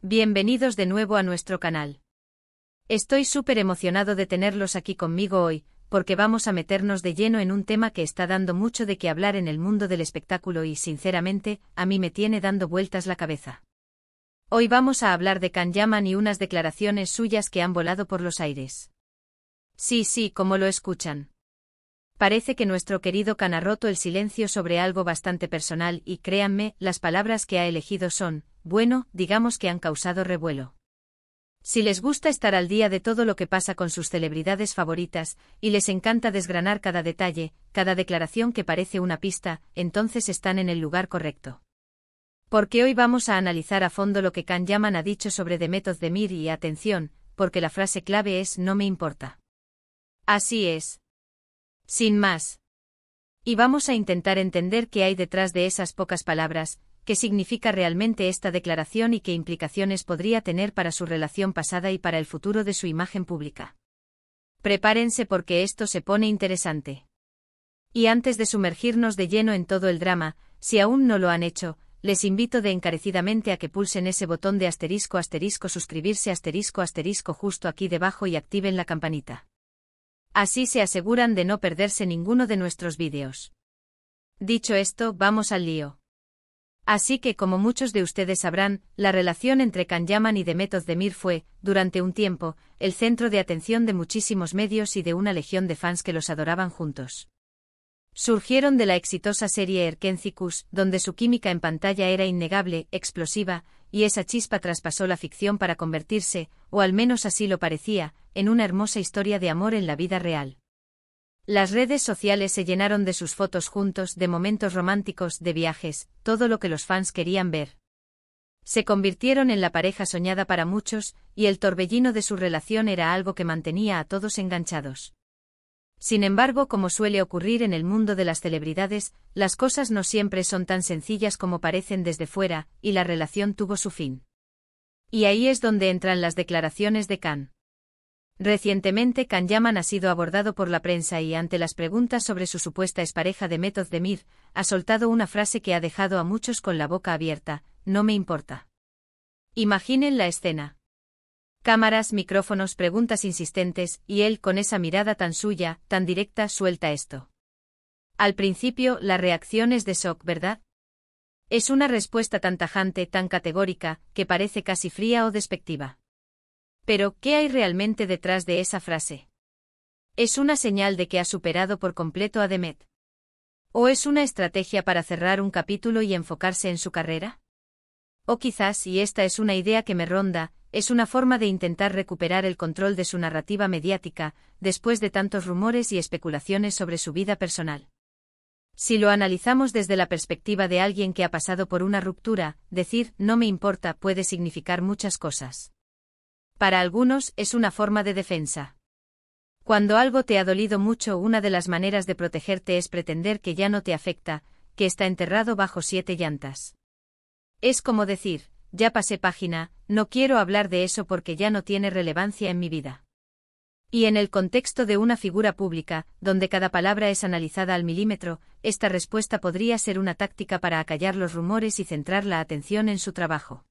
Bienvenidos de nuevo a nuestro canal. Estoy súper emocionado de tenerlos aquí conmigo hoy, porque vamos a meternos de lleno en un tema que está dando mucho de qué hablar en el mundo del espectáculo y, sinceramente, a mí me tiene dando vueltas la cabeza. Hoy vamos a hablar de Can Yaman y unas declaraciones suyas que han volado por los aires. Sí, como lo escuchan. Parece que nuestro querido Can ha roto el silencio sobre algo bastante personal y, créanme, las palabras que ha elegido son, bueno, digamos que han causado revuelo. Si les gusta estar al día de todo lo que pasa con sus celebridades favoritas, y les encanta desgranar cada detalle, cada declaración que parece una pista, entonces están en el lugar correcto. Porque hoy vamos a analizar a fondo lo que Can Yaman ha dicho sobre Demet Özdemir y, atención, porque la frase clave es no me importa. Así es. Sin más. Y vamos a intentar entender qué hay detrás de esas pocas palabras, qué significa realmente esta declaración y qué implicaciones podría tener para su relación pasada y para el futuro de su imagen pública. Prepárense porque esto se pone interesante. Y antes de sumergirnos de lleno en todo el drama, si aún no lo han hecho, les invito encarecidamente a que pulsen ese botón de *** suscribirse *** justo aquí debajo y activen la campanita. Así se aseguran de no perderse ninguno de nuestros vídeos. Dicho esto, vamos al lío. Así que, como muchos de ustedes sabrán, la relación entre Can Yaman y Demet Özdemir fue, durante un tiempo, el centro de atención de muchísimos medios y de una legión de fans que los adoraban juntos. Surgieron de la exitosa serie Erkenzikuş, donde su química en pantalla era innegable, explosiva, y esa chispa traspasó la ficción para convertirse, o al menos así lo parecía, en una hermosa historia de amor en la vida real. Las redes sociales se llenaron de sus fotos juntos, de momentos románticos, de viajes, todo lo que los fans querían ver. Se convirtieron en la pareja soñada para muchos, y el torbellino de su relación era algo que mantenía a todos enganchados. Sin embargo, como suele ocurrir en el mundo de las celebridades, las cosas no siempre son tan sencillas como parecen desde fuera, y la relación tuvo su fin. Y ahí es donde entran las declaraciones de Can. Recientemente Can Yaman ha sido abordado por la prensa y, ante las preguntas sobre su supuesta expareja Demet Özdemir, ha soltado una frase que ha dejado a muchos con la boca abierta: no me importa. Imaginen la escena. Cámaras, micrófonos, preguntas insistentes, y él, con esa mirada tan suya, tan directa, suelta esto. Al principio, la reacción es de shock, ¿verdad? Es una respuesta tan tajante, tan categórica, que parece casi fría o despectiva. Pero, ¿qué hay realmente detrás de esa frase? ¿Es una señal de que ha superado por completo a Demet? ¿O es una estrategia para cerrar un capítulo y enfocarse en su carrera? O quizás, y esta es una idea que me ronda, es una forma de intentar recuperar el control de su narrativa mediática, después de tantos rumores y especulaciones sobre su vida personal. Si lo analizamos desde la perspectiva de alguien que ha pasado por una ruptura, decir no me importa puede significar muchas cosas. Para algunos, es una forma de defensa. Cuando algo te ha dolido mucho, una de las maneras de protegerte es pretender que ya no te afecta, que está enterrado bajo 7 llantas. Es como decir, ya pasé página, no quiero hablar de eso porque ya no tiene relevancia en mi vida. Y en el contexto de una figura pública, donde cada palabra es analizada al milímetro, esta respuesta podría ser una táctica para acallar los rumores y centrar la atención en su trabajo.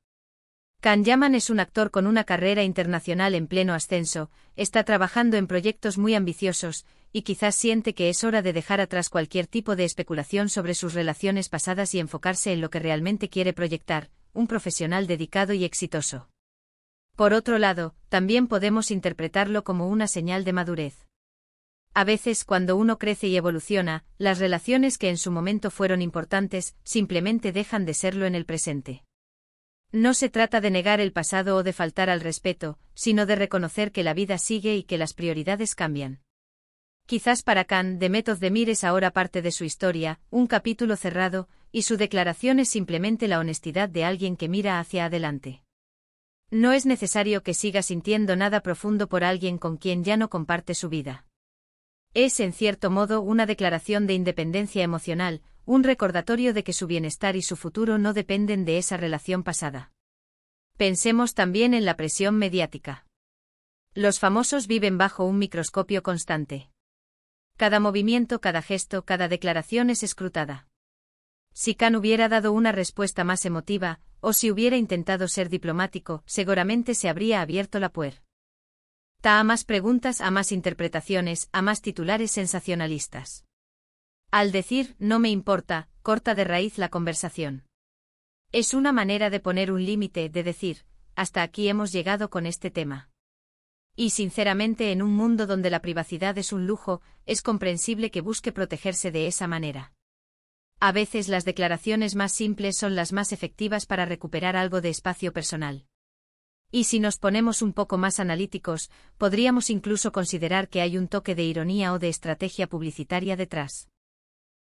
Can Yaman es un actor con una carrera internacional en pleno ascenso, está trabajando en proyectos muy ambiciosos, y quizás siente que es hora de dejar atrás cualquier tipo de especulación sobre sus relaciones pasadas y enfocarse en lo que realmente quiere proyectar, un profesional dedicado y exitoso. Por otro lado, también podemos interpretarlo como una señal de madurez. A veces, cuando uno crece y evoluciona, las relaciones que en su momento fueron importantes, simplemente dejan de serlo en el presente. No se trata de negar el pasado o de faltar al respeto, sino de reconocer que la vida sigue y que las prioridades cambian. Quizás para Can, Demet Özdemir es ahora parte de su historia, un capítulo cerrado, y su declaración es simplemente la honestidad de alguien que mira hacia adelante. No es necesario que siga sintiendo nada profundo por alguien con quien ya no comparte su vida. Es, en cierto modo, una declaración de independencia emocional, un recordatorio de que su bienestar y su futuro no dependen de esa relación pasada. Pensemos también en la presión mediática. Los famosos viven bajo un microscopio constante. Cada movimiento, cada gesto, cada declaración es escrutada. Si Khan hubiera dado una respuesta más emotiva, o si hubiera intentado ser diplomático, seguramente se habría abierto la puerta a más preguntas, a más interpretaciones, a más titulares sensacionalistas. Al decir, no me importa, corta de raíz la conversación. Es una manera de poner un límite, de decir, hasta aquí hemos llegado con este tema. Y sinceramente, en un mundo donde la privacidad es un lujo, es comprensible que busque protegerse de esa manera. A veces las declaraciones más simples son las más efectivas para recuperar algo de espacio personal. Y si nos ponemos un poco más analíticos, podríamos incluso considerar que hay un toque de ironía o de estrategia publicitaria detrás.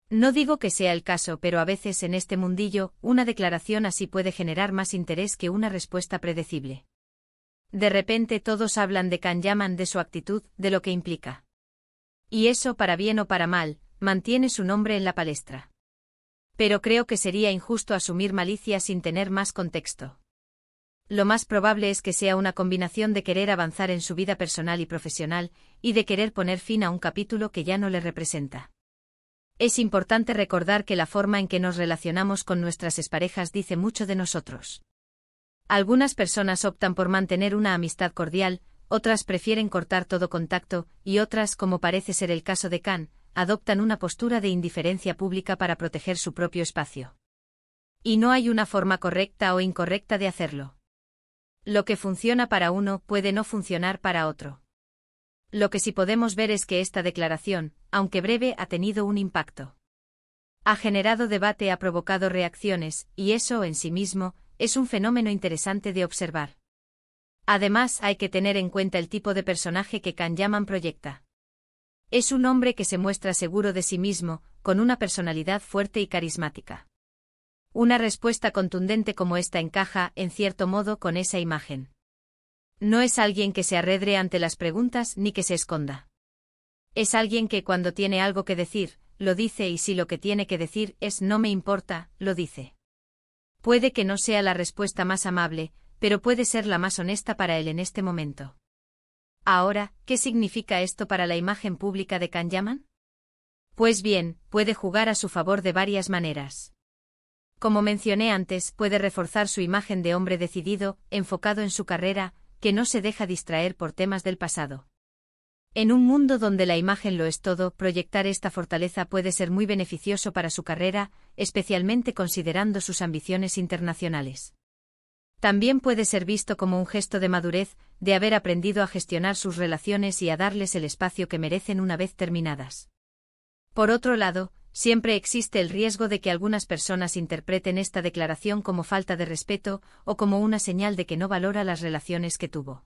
No digo que sea el caso, pero a veces en este mundillo, una declaración así puede generar más interés que una respuesta predecible. De repente todos hablan de Khan Yaman, de su actitud, de lo que implica. Y eso, para bien o para mal, mantiene su nombre en la palestra. Pero creo que sería injusto asumir malicia sin tener más contexto. Lo más probable es que sea una combinación de querer avanzar en su vida personal y profesional, y de querer poner fin a un capítulo que ya no le representa. Es importante recordar que la forma en que nos relacionamos con nuestras exparejas dice mucho de nosotros. Algunas personas optan por mantener una amistad cordial, otras prefieren cortar todo contacto, y otras, como parece ser el caso de Khan, adoptan una postura de indiferencia pública para proteger su propio espacio. Y no hay una forma correcta o incorrecta de hacerlo. Lo que funciona para uno puede no funcionar para otro. Lo que sí podemos ver es que esta declaración, aunque breve, ha tenido un impacto. Ha generado debate, ha provocado reacciones, y eso, en sí mismo, es un fenómeno interesante de observar. Además, hay que tener en cuenta el tipo de personaje que Khan Yaman proyecta. Es un hombre que se muestra seguro de sí mismo, con una personalidad fuerte y carismática. Una respuesta contundente como esta encaja, en cierto modo, con esa imagen. No es alguien que se arredre ante las preguntas ni que se esconda. Es alguien que cuando tiene algo que decir, lo dice, y si lo que tiene que decir es no me importa, lo dice. Puede que no sea la respuesta más amable, pero puede ser la más honesta para él en este momento. Ahora, ¿qué significa esto para la imagen pública de Khan Yaman? Pues bien, puede jugar a su favor de varias maneras. Como mencioné antes, puede reforzar su imagen de hombre decidido, enfocado en su carrera, que no se deja distraer por temas del pasado. En un mundo donde la imagen lo es todo, proyectar esta fortaleza puede ser muy beneficioso para su carrera, especialmente considerando sus ambiciones internacionales. También puede ser visto como un gesto de madurez, de haber aprendido a gestionar sus relaciones y a darles el espacio que merecen una vez terminadas. Por otro lado, siempre existe el riesgo de que algunas personas interpreten esta declaración como falta de respeto o como una señal de que no valora las relaciones que tuvo.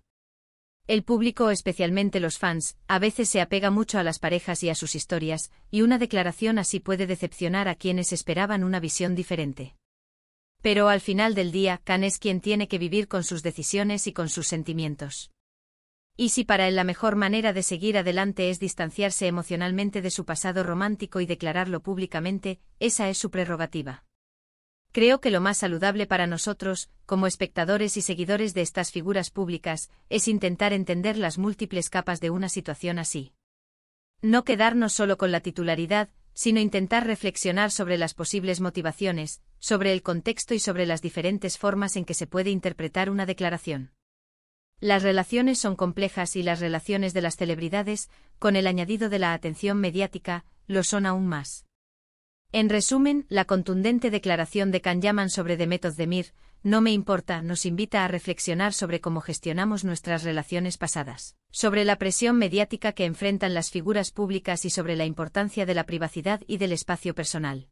El público, especialmente los fans, a veces se apega mucho a las parejas y a sus historias, y una declaración así puede decepcionar a quienes esperaban una visión diferente. Pero al final del día, Khan es quien tiene que vivir con sus decisiones y con sus sentimientos. Y si para él la mejor manera de seguir adelante es distanciarse emocionalmente de su pasado romántico y declararlo públicamente, esa es su prerrogativa. Creo que lo más saludable para nosotros, como espectadores y seguidores de estas figuras públicas, es intentar entender las múltiples capas de una situación así. No quedarnos solo con la titularidad, sino intentar reflexionar sobre las posibles motivaciones, sobre el contexto y sobre las diferentes formas en que se puede interpretar una declaración. Las relaciones son complejas y las relaciones de las celebridades, con el añadido de la atención mediática, lo son aún más. En resumen, la contundente declaración de Khan Yaman sobre Demet Özdemir, no me importa, nos invita a reflexionar sobre cómo gestionamos nuestras relaciones pasadas, sobre la presión mediática que enfrentan las figuras públicas y sobre la importancia de la privacidad y del espacio personal.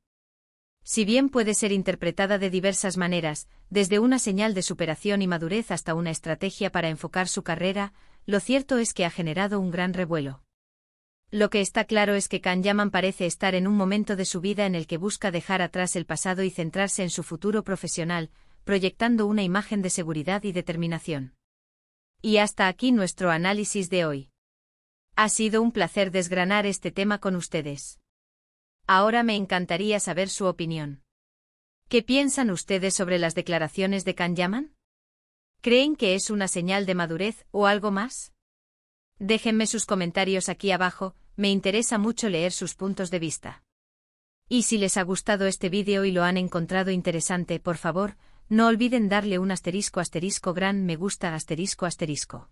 Si bien puede ser interpretada de diversas maneras, desde una señal de superación y madurez hasta una estrategia para enfocar su carrera, lo cierto es que ha generado un gran revuelo. Lo que está claro es que Khan Yaman parece estar en un momento de su vida en el que busca dejar atrás el pasado y centrarse en su futuro profesional, proyectando una imagen de seguridad y determinación. Y hasta aquí nuestro análisis de hoy. Ha sido un placer desgranar este tema con ustedes. Ahora me encantaría saber su opinión. ¿Qué piensan ustedes sobre las declaraciones de Khan Yaman? ¿Creen que es una señal de madurez o algo más? Déjenme sus comentarios aquí abajo, me interesa mucho leer sus puntos de vista. Y si les ha gustado este vídeo y lo han encontrado interesante, por favor, no olviden darle un gran me gusta ***.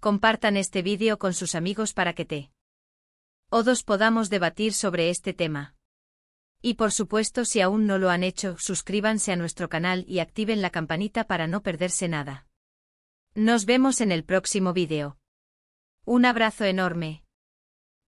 Compartan este vídeo con sus amigos para que todos podamos debatir sobre este tema. Y por supuesto, si aún no lo han hecho, suscríbanse a nuestro canal y activen la campanita para no perderse nada. Nos vemos en el próximo vídeo. Un abrazo enorme.